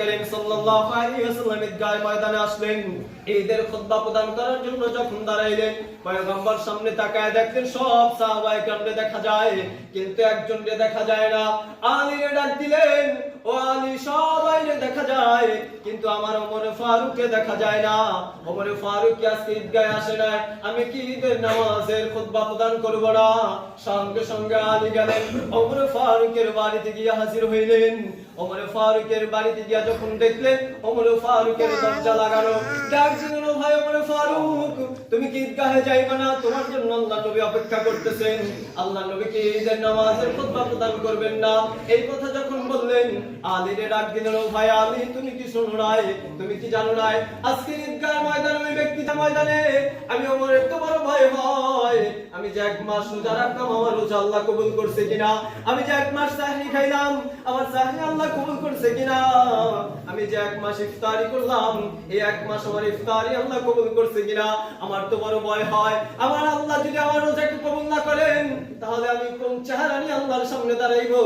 করিম সাল্লাল্লাহু আলাইহি ওয়াসাল্লাম ঈদগাহ ময়দানে আসলেন। ঈদের খুতবা প্রদান করার জন্য যখন দাঁড়াইলেন, পয়গম্বর সামনে তাকায় দেখলেন সব সাহাবায়ে কেরামকে দেখা যায়, কিন্তু একজনকে দেখা যায় না। আলীকে ডাক দিলেন, ও আলী, সবাইকে দেখা যায়, কিন্তু আমার ওমর ফারুককে দেখা যায় না। ওমর ফারুক কি আজকে ঈদগাহে আসে না? আমি কি ঈদের নামাজের খুতবা প্রদান করব না? সঙ্গে সঙ্গে আলী গেলেন, ওমর ফারুকের বাড়িতে গিয়ে হাজির হইলেন। ওমর ফারুকের বাড়িতে গিয়ে যখন দেখলেন ওমর ফারুকের দরজা লাগানো, ডাক দিলেন, ও ভাই ওমর ফারুক, তুমি কি ঈদগাহে যাইবা না? তোমার জন্য আল্লাহর নবী অপেক্ষা করতেছেন। আল্লাহর নবী কি ঈদের নামাজের খুতবা প্রদান করবেন না? এই কথা যখন বললেন, আলীরে ডাক দিলেন, ও ভাই আলী, তুমি কি শোনো নাই? তুমি কি জানো নাই? আজকে ঈদগাহ ময়দানে ওই ব্যক্তিটা ময়দানে আমি ওমরের তো বড় ভয় হয়। আমি যে 1 মাস রোজা রাখলাম, আমার রোজা আল্লাহ কবুল করছে কিনা? আমি যে 1 মাস সাহরি খাইলাম, আমার সাহরি আল্লাহ কবুল করছে কিনা? আমি যে 1 মাস ইফতারি করলাম, এই 1 মাস আমার ইফতারি আল্লাহ কবুল করছে কিনা? আমার তো বড় ভয় হয়, আমার আল্লাহ যদি আমার রোজাকে কবুল না করেন, তাহলে আমি কোন চেহারা নিয়ে আল্লাহর সামনে দাঁড়াইবো?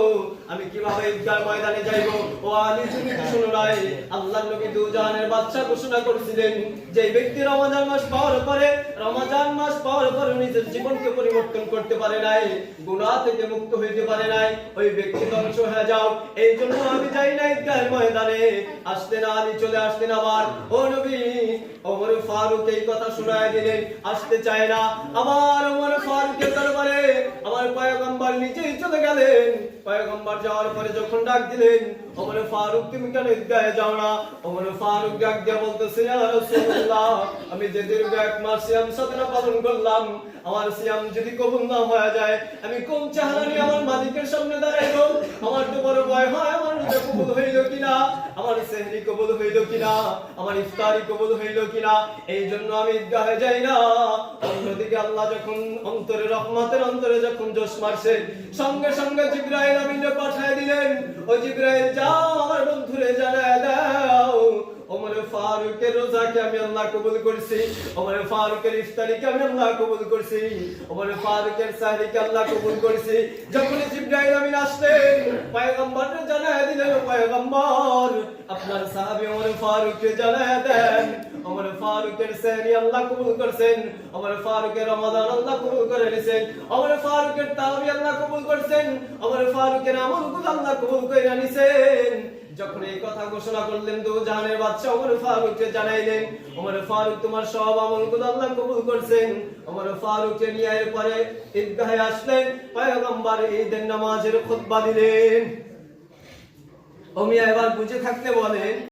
আমি কিভাবে ঈদগাহ ময়দানে যাইবো? ও আলী, তুমি কি শুনো নাই? আল্লাহর নবী দুজাহানের বাদশা ঘোষণা করেছিলেন, যে ব্যক্তি রমজান মাস পাওয়ার পরে নিজের জীবনকে পরিবর্তন করতে পারে নাই, গুনাহ থেকে মুক্ত হইতে পারে নাই, ওই ব্যক্তি ধ্বংস হয়ে যাও। এই জন্য আমি যাই না ঈদগাহ ময়দানে। আসতেন আলী, চলে আসতেন আবার, ও নবী, ওমর ফারুক এই কথা শোনায় দিলেন, আসতে চায় না। আবার ওমর ফারুকের দরবারে আমার পয়গম্বর নিজেই চলে গেলেন। পয়গম্বর যাওয়ার পরে যখন ডাক দিলেন, ওমর ফারুক, তুমি কেন ঈদগাহে যাও না? ওমর ফারুক ডাক দিয়ে বলতেছে, ইয়া রাসূলুল্লাহ, আমি যে দীর্ঘ 1 মাস সিয়াম সাধনা পালন করলাম, আমার সিয়াম যদি কবুল না হয়ে যায়, আমি কোন চেহারা নিয়ে আমার মালিকের সামনে দাঁড়াইবো? আমার তো বড় ভয় হয়, আমার রোজা কবুল হইল কিনা, আমার সেহরি কবুল হইল কিনা, আমার ইফতারি কবুল হইল কিনা। এই জন্য আমি ঈদগাহে যাই না। অন্যদিকে আল্লাহ যখন অন্তরে রহমতের অন্তরে যখন জোশ মারছেন, সঙ্গে সঙ্গে জিবরাইল আমিনকে পাঠিয়ে দিলেন, ও জিবরাইল, যাও আমার বন্ধুরে জানায় দাও, ওমর ফারুকের রোজাকে আমি আল্লাহ কবুল করছি, ওমর ফারুকের ইফতারিকে আমি আল্লাহ কবুল করছি, ওমর ফারুকের সাহরিকে আল্লাহ কবুল করছি। যখন জিবরাইল আমিন আসলেন, পয়গম্বরকে জানায় দিলেন, ও পয়গম্বর, আপনার সাহাবী ওমর ফারুককে জানায় দেন, ওমর ফারুকের সাহরি আল্লাহ কবুল করছেন, ওমর ফারুকের রমাদান আল্লাহ কবুল করে নিয়েছেন, ওমর ফারুকের তারাবি আল্লাহ কবুল করছেন, ওমর ফারুকের আমলগুলো আল্লাহ কবুল করে নিয়েছেন। যখন এই কথা ঘোষণা করলেন, তো জাহানের বাদশা ওমর ফারুককে জানাইলেন, ওমর ফারুক, তোমার সব আমলগুলো আল্লাহ কবুল করছেন। ওমর ফারুককে নিয়ে এরপরে ঈদগাহে আসলেন, পয়গম্বর ঈদের নামাজের খুতবা দিলেন। ও মিয়া, এবার বুঝে থাকতে বলেন।